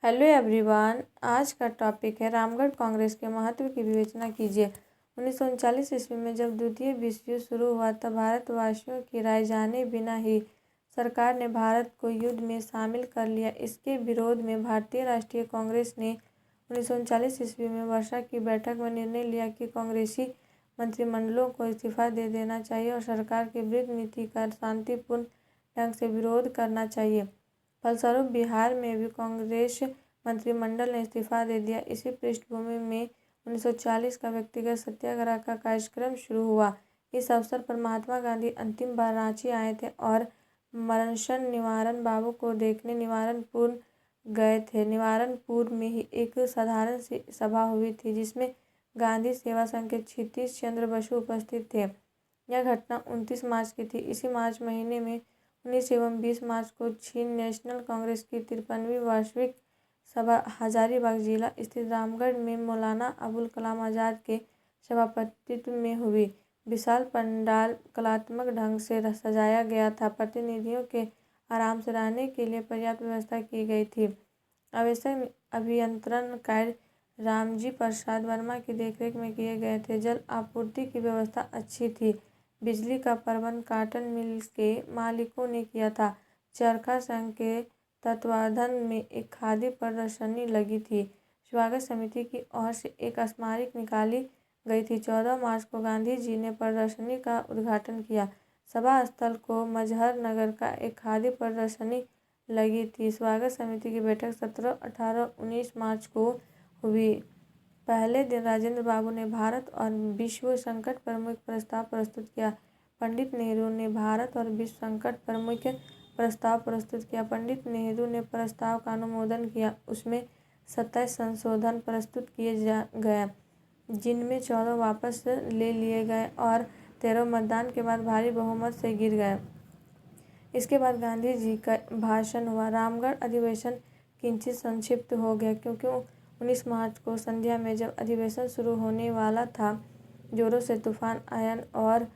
Hello everyone, आज का topic है रामगढ़ कांग्रेस के महत्व की विवेचना कीजिए। 1939 ईस्वी में जब द्वितीय विश्व युद्ध शुरू हुआ तब भारतवासियों की राय जाने बिना ही सरकार ने भारत को युद्ध में शामिल कर लिया। इसके विरोध में भारतीय राष्ट्रीय कांग्रेस ने 1939 ईस्वी में वर्षा की बैठक में निर्णय लिया कि कांग्रेसी मंत्रिमंडलों को इस्तीफा दे देना चाहिए और सरकार की विरुद्ध नीति का शांतिपूर्ण ढंग से विरोध करना चाहिए। फलस्वरूप बिहार में भी कांग्रेस मंत्रिमंडल ने इस्तीफा दे दिया। इसी पृष्ठभूमि में 1940 का व्यक्तिगत सत्याग्रह का कार्यक्रम शुरू हुआ। इस अवसर पर महात्मा गांधी अंतिम बार रांची आए थे और मरणशन निवारण बाबू को देखने निवारणपुर गए थे। निवारणपुर में ही एक साधारण सी सभा हुई थी जिसमें गांधी सेवा संघ के क्षितिज चंद्र बसु उपस्थित थे। यह घटना 29 मार्च की थी। इसी मार्च महीने में 19 एवं 20 मार्च को छीन नेशनल कांग्रेस की 53वीं वार्षिक सभा हजारीबाग जिला स्थित रामगढ़ में मौलाना अबुल कलाम आज़ाद के सभापतित्व में हुई। विशाल पंडाल कलात्मक ढंग से सजाया गया था। प्रतिनिधियों के आराम से रहने के लिए पर्याप्त व्यवस्था की गई थी। आवश्यक अभियंत्रण कार्य रामजी प्रसाद वर्मा की देखरेख में किए गए थे। जल आपूर्ति की व्यवस्था अच्छी थी। बिजली का प्रबंध कॉटन मिल के मालिकों ने किया था। चरखा संघ के तत्वावधान में एक खादी प्रदर्शनी लगी थी। स्वागत समिति की ओर से एक स्मारक निकाली गई थी। 14 मार्च को गांधी जी ने प्रदर्शनी का उद्घाटन किया। सभा स्थल को मजहर नगर का एक खादी प्रदर्शनी लगी थी। स्वागत समिति की बैठक 17, 18, 19 मार्च को हुई। पहले दिन राजेंद्र बाबू ने भारत और विश्व संकट पर मुख्य प्रस्ताव प्रस्तुत किया। पंडित नेहरू ने भारत और विश्व संकट पर मुख्य प्रस्ताव प्रस्तुत किया। पंडित नेहरू ने प्रस्ताव का अनुमोदन किया। उसमें 27 संशोधन प्रस्तुत किए गए जिनमें 14 वापस ले लिए गए और 13 मतदान के बाद भारी बहुमत से गिर गए। इसके बाद गांधी जी का भाषण हुआ। रामगढ़ अधिवेशन किंचित संक्षिप्त हो गया क्योंकि 19 मार्च को संध्या में जब अधिवेशन शुरू होने वाला था जोरों से तूफान आया और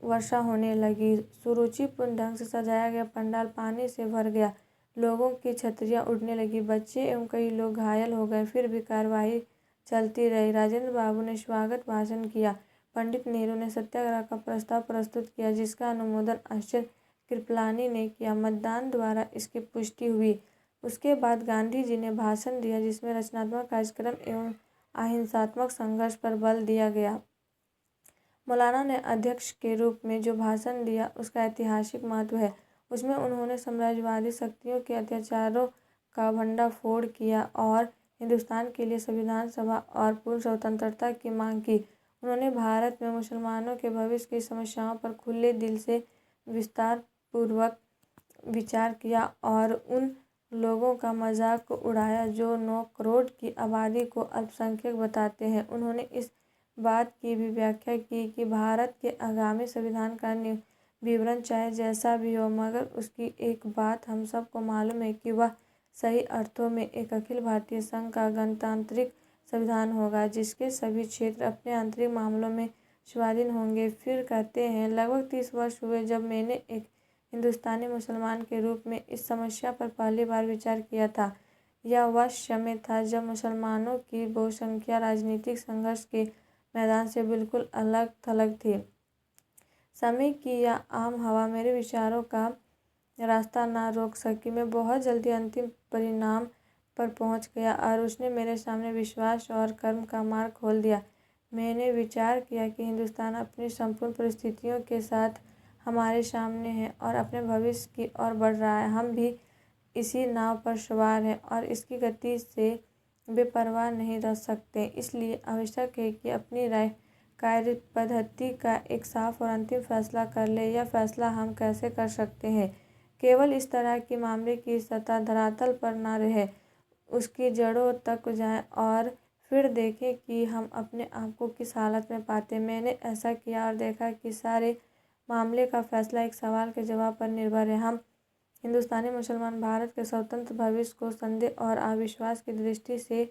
वर्षा होने लगी। सुरुचिपूर्ण ढंग से सजाया गया पंडाल पानी से भर गया। लोगों की छतरियां उड़ने लगी। बच्चे एवं कई लोग घायल हो गए। फिर भी कार्यवाही चलती रही। राजेंद्र बाबू ने स्वागत भाषण किया। पंडित नेहरू ने सत्याग्रह का प्रस्ताव प्रस्तुत किया जिसका अनुमोदन आचार्य कृपलानी ने किया। मतदान द्वारा इसकी पुष्टि हुई। उसके बाद गांधी जी ने भाषण दिया जिसमें रचनात्मक कार्यक्रम एवं अहिंसात्मक संघर्ष पर बल दिया गया। मौलाना ने अध्यक्ष के रूप में जो भाषण दिया उसका ऐतिहासिक महत्व है। उसमें उन्होंने साम्राज्यवादी शक्तियों के अत्याचारों का भंडाफोड़ किया और हिंदुस्तान के लिए संविधान सभा और पूर्ण स्वतंत्रता की मांग की। उन्होंने भारत में मुसलमानों के भविष्य की समस्याओं पर खुले दिल से विस्तारपूर्वक विचार किया और उन लोगों का मजाक उड़ाया जो 9 करोड़ की आबादी को अल्पसंख्यक बताते हैं। उन्होंने इस बात की भी व्याख्या की कि भारत के आगामी संविधान का विवरण चाहे जैसा भी हो मगर उसकी एक बात हम सबको मालूम है कि वह सही अर्थों में एक अखिल भारतीय संघ का गणतांत्रिक संविधान होगा जिसके सभी क्षेत्र अपने आंतरिक मामलों में स्वाधीन होंगे। फिर कहते हैं लगभग 30 वर्ष हुए जब मैंने एक हिंदुस्तानी मुसलमान के रूप में इस समस्या पर पहली बार विचार किया था। यह वह समय था जब मुसलमानों की बहुसंख्या राजनीतिक संघर्ष के मैदान से बिल्कुल अलग थलग थी। समय की यह आम हवा मेरे विचारों का रास्ता ना रोक सकी। मैं बहुत जल्दी अंतिम परिणाम पर पहुंच गया और उसने मेरे सामने विश्वास और कर्म का मार्ग खोल दिया। मैंने विचार किया कि हिंदुस्तान अपनी संपूर्ण परिस्थितियों के साथ हमारे सामने है और अपने भविष्य की ओर बढ़ रहा है। हम भी इसी नाव पर सवार हैं और इसकी गति से बेपरवाह नहीं रह सकते। इसलिए आवश्यक है कि अपनी राय कार्य पद्धति का एक साफ और अंतिम फैसला कर ले। यह फैसला हम कैसे कर सकते हैं? केवल इस तरह की मामले की सतह धरातल पर न रहे, उसकी जड़ों तक जाएं और फिर देखें कि हम अपने आप को किस हालत में पाते। मैंने ऐसा किया और देखा कि सारे मामले का फैसला एक सवाल के जवाब पर निर्भर है। हम हिंदुस्तानी मुसलमान भारत के स्वतंत्र भविष्य को संदेह और अविश्वास की दृष्टि से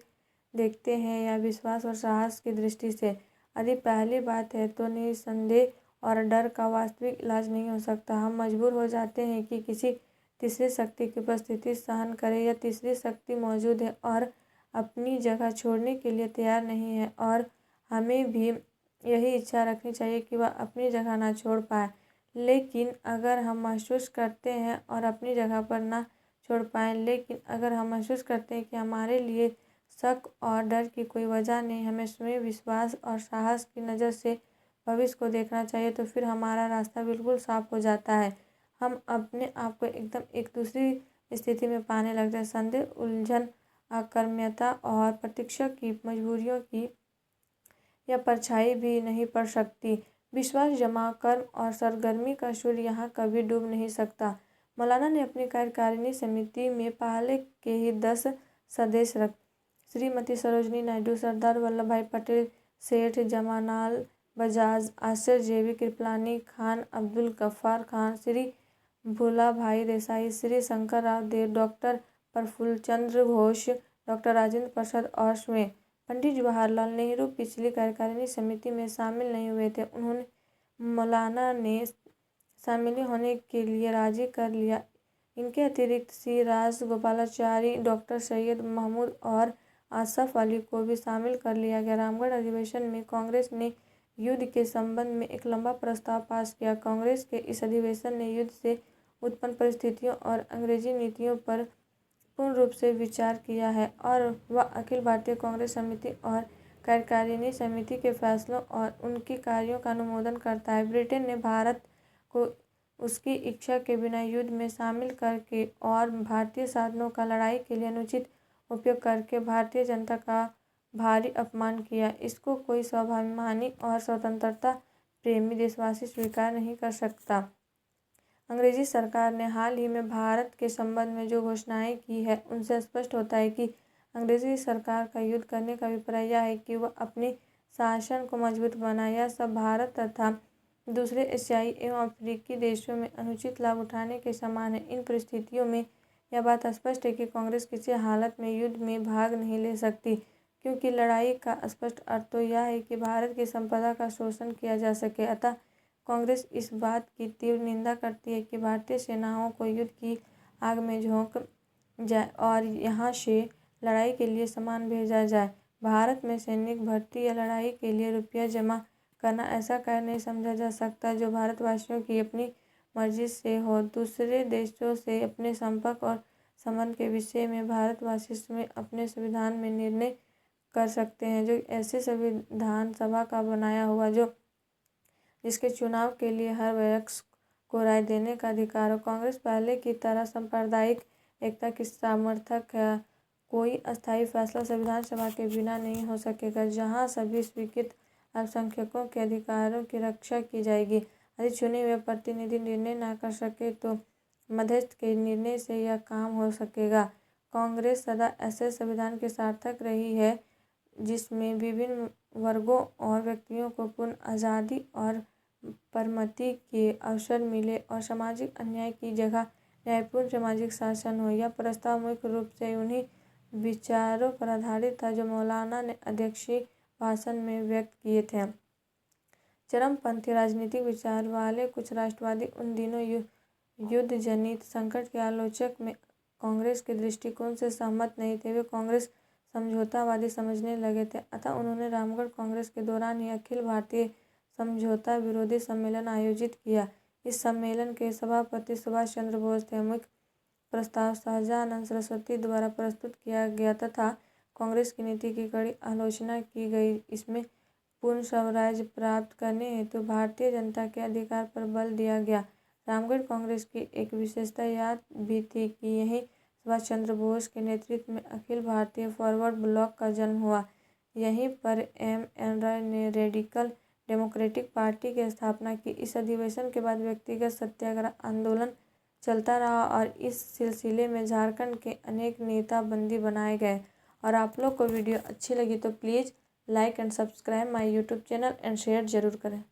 देखते हैं या विश्वास और साहस की दृष्टि से। यदि पहली बात है तो निसंदेह और डर का वास्तविक इलाज नहीं हो सकता। हम मजबूर हो जाते हैं कि किसी तीसरी शक्ति की उपस्थिति सहन करे, या तीसरी शक्ति मौजूद है और अपनी जगह छोड़ने के लिए तैयार नहीं है, और हमें भी यही इच्छा रखनी चाहिए कि वह अपनी जगह ना छोड़ पाए। लेकिन अगर हम महसूस करते हैं और अपनी जगह पर ना छोड़ पाएँ, लेकिन अगर हम महसूस करते हैं कि हमारे लिए शक और डर की कोई वजह नहीं, हमें स्वयं विश्वास और साहस की नज़र से भविष्य को देखना चाहिए, तो फिर हमारा रास्ता बिल्कुल साफ हो जाता है। हम अपने आप को एकदम एक दूसरी स्थिति में पाने लगते हैं। संदेह, उलझन, अकर्मण्यता और प्रतीक्षा की मजबूरियों की यह परछाई भी नहीं पड़ सकती। विश्वास, जमा, कर्म और सरगर्मी का सूर्य यहाँ कभी डूब नहीं सकता। मौलाना ने अपनी कार्यकारिणी समिति में पहले के ही 10 सदस्य रख श्रीमती सरोजनी नायडू, सरदार वल्लभ भाई पटेल, सेठ जमानाल बजाज, आचार्य जेवी कृपलानी, खान अब्दुल गफ्फार खान, श्री भूलाभाई देसाई, श्री शंकर राव देव, डॉक्टर प्रफुल्ल चंद्र घोष, डॉक्टर राजेंद्र प्रसाद और स्वयं पंडित जवाहरलाल नेहरू पिछली कार्यकारिणी समिति में शामिल नहीं हुए थे। उन्होंने मौलाना ने शामिल होने के लिए राजी कर लिया। इनके अतिरिक्त सी राजगोपालाचारी, डॉक्टर सैयद महमूद और आसफ अली को भी शामिल कर लिया गया। रामगढ़ अधिवेशन में कांग्रेस ने युद्ध के संबंध में एक लंबा प्रस्ताव पास किया। कांग्रेस के इस अधिवेशन ने युद्ध से उत्पन्न परिस्थितियों और अंग्रेजी नीतियों पर पूर्ण रूप से विचार किया है, और वह अखिल भारतीय कांग्रेस समिति और कार्यकारिणी समिति के फैसलों और उनके कार्यों का अनुमोदन करता है। ब्रिटेन ने भारत को उसकी इच्छा के बिना युद्ध में शामिल करके और भारतीय साधनों का लड़ाई के लिए अनुचित उपयोग करके भारतीय जनता का भारी अपमान किया। इसको कोई स्वाभिमानी और स्वतंत्रता प्रेमी देशवासी स्वीकार नहीं कर सकता। अंग्रेजी सरकार ने हाल ही में भारत के संबंध में जो घोषणाएं की है, उनसे स्पष्ट होता है कि अंग्रेजी सरकार का युद्ध करने का अभिप्राय यह है कि वह अपने शासन को मजबूत बनाए। यह सब भारत तथा दूसरे एशियाई एवं अफ्रीकी देशों में अनुचित लाभ उठाने के समान है। इन परिस्थितियों में यह बात स्पष्ट है कि कांग्रेस किसी हालत में युद्ध में भाग नहीं ले सकती, क्योंकि लड़ाई का स्पष्ट अर्थ तो यह है कि भारत की संपदा का शोषण किया जा सके। अतः कांग्रेस इस बात की तीव्र निंदा करती है कि भारतीय सेनाओं को युद्ध की आग में झोंक जाए और यहाँ से लड़ाई के लिए सामान भेजा जाए। भारत में सैनिक भर्ती या लड़ाई के लिए रुपया जमा करना ऐसा कार्य नहीं समझा जा सकता जो भारतवासियों की अपनी मर्जी से हो। दूसरे देशों से अपने संपर्क और संबंध के विषय में भारतवासी स्वयं अपने संविधान में निर्णय कर सकते हैं, जो ऐसे संविधान सभा का बनाया हुआ जिसके चुनाव के लिए हर वयस्क को राय देने का अधिकार हो। कांग्रेस पहले की तरह सांप्रदायिक एकता की समर्थक है। कोई अस्थायी फैसला संविधान सभा के बिना नहीं हो सकेगा, जहां सभी स्वीकृत अल्पसंख्यकों के अधिकारों की रक्षा की जाएगी। यदि चुने हुए प्रतिनिधि निर्णय न कर सके तो मध्यस्थ के निर्णय से यह काम हो सकेगा। कांग्रेस सदा ऐसे संविधान की सार्थक रही है जिसमें विभिन्न वर्गों और व्यक्तियों को पूर्ण आज़ादी और परमति के अवसर मिले और सामाजिक अन्याय की जगह न्यायपूर्ण सामाजिक शासन हो। यह प्रस्ताव मुख्य रूप से उन्हीं विचारों पर आधारित था जो मौलाना ने अध्यक्षीय भाषण में व्यक्त किए थे। चरमपंथी राजनीतिक विचार वाले कुछ राष्ट्रवादी उन दिनों युद्ध जनित संकट के आलोचक में कांग्रेस के दृष्टिकोण से सहमत नहीं थे। वे कांग्रेस समझौतावादी समझने लगे थे। अतः उन्होंने रामगढ़ कांग्रेस के दौरान ही अखिल भारतीय समझौता विरोधी सम्मेलन आयोजित किया। इस सम्मेलन के सभापति सुभाष चंद्र बोस थे। मुख्य प्रस्ताव शाहजानंद सरस्वती द्वारा प्रस्तुत किया गया तथा कांग्रेस की नीति की कड़ी आलोचना की गई। इसमें पूर्ण स्वराज्य प्राप्त करने हेतु भारतीय जनता के अधिकार पर बल दिया गया। रामगढ़ कांग्रेस की एक विशेषता यह भी थी कि यहीं सुभाष चंद्र बोस के नेतृत्व में अखिल भारतीय फॉरवर्ड ब्लॉक का जन्म हुआ। यहीं पर एम.एन. रॉय ने रेडिकल डेमोक्रेटिक पार्टी की स्थापना की। इस अधिवेशन के बाद व्यक्तिगत सत्याग्रह आंदोलन चलता रहा और इस सिलसिले में झारखंड के अनेक नेता बंदी बनाए गए। और आप लोग को वीडियो अच्छी लगी तो please like and subscribe my YouTube channel and share जरूर करें।